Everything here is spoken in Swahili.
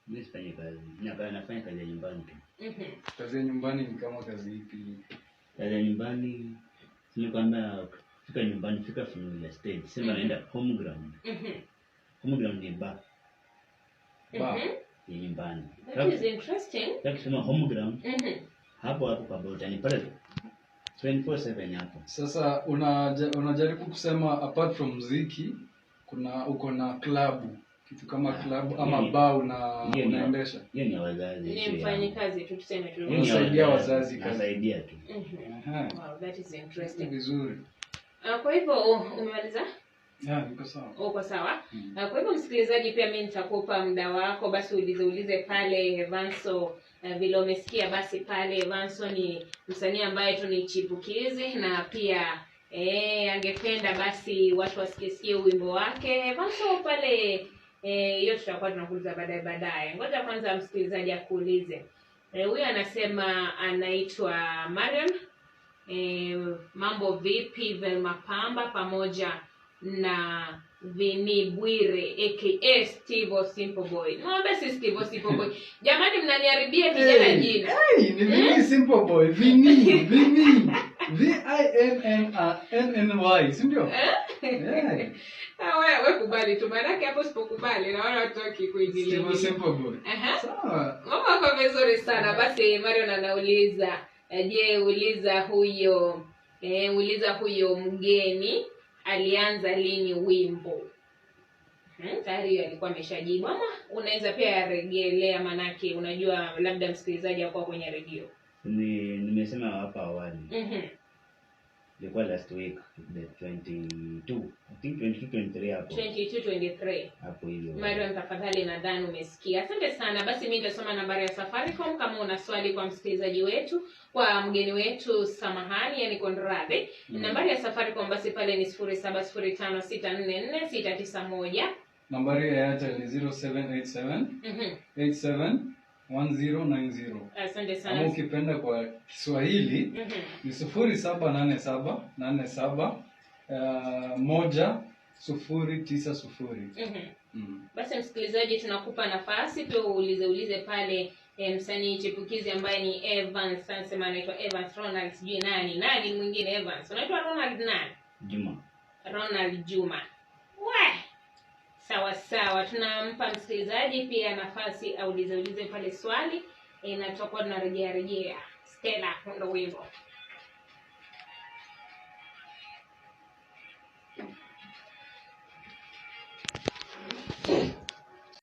Mimi sifanyi kazi. Nafanya kazi ya nyumbani tu. Kazi ya nyumbani ni kama kazi ipi? Kazi ya nyumbani sio kwamba fika nyumbani, fika familia stage. Sema naenda home ground. Home ground ni bar. Ni nyumbani. That is interesting. Sema home ground. Hapo kwa botani pale 24/7 hapo. Sasa unajaribu kusema apart from muziki uko na klabu, kitu kama klabu ama bar unaendesha? Hiyo ni wazazi. Ni mfanyikazi tu, tuseme tu. Unasaidia wazazi kazi. Nasaidia tu. Wow, that is interesting. Vizuri. Kwa hivyo umemaliza? Niko sawa. Uko sawa? Kwa hivyo msikilizaji, pia mimi nitakupa muda wako, basi ulize pale Evanso. Vile umesikia basi pale Evanso ni msanii ambaye tu ni chipukizi, na pia angependa basi watu wasikie wimbo wake. Evanso pale hiyo tutakuwa tunakuuliza baadaye. Ngoja kwanza msikilizaji akuulize. Huyu anasema anaitwa Marion. Mambo vipi Velma Pamba pamoja na Vini Bwire aka Steve Simple Boy. No, basi Steve Simple Boy. Jamani mnaniharibia kijana jina. Ni Vini Simple Boy. Vini VINNY, si ndio? Wewe kubali tu, maana yake hapo sipokubali na wala watoki kuingilia. Steve Simple Boy. Sawa. Mama kwa vizuri sana. Basi Marion anauliza, je, uliza huyo mgeni alianza lini wimbo? Tayari alikuwa ameshajibu, ama unaweza pia rejelea, manake unajua labda msikilizaji hapo kwenye radio. Nimesema hapa awali. Ilikuwa last week the 22. I think 22-23 hapo. 22-23. Hapo hiyo. Marion, tafadhali nadhani umesikia. Asante sana. Basi mimi nitasoma nambari ya Safaricom kama una swali kwa msikilizaji wetu, kwa mgeni wetu, samahani, yani Konrade. Nambari ya Safaricom basi pale ni 0705644691. Nambari ya Airtel ni 0787 871090. Asante sana. Ama ukipenda kwa Kiswahili ni 0787 Basi msikilizaji, tunakupa nafasi tu uulize pale msanii chipukizi ambaye ni Evans. Anasema anaitwa Evans Ronald, sijui nani mwingine Evans. Unaitwa Ronald nani? Juma. Ronald Juma. Sawa. Tunampa msikilizaji pia nafasi aulize pale swali, na tutakuwa tunarejea. Stella, ndo hivyo.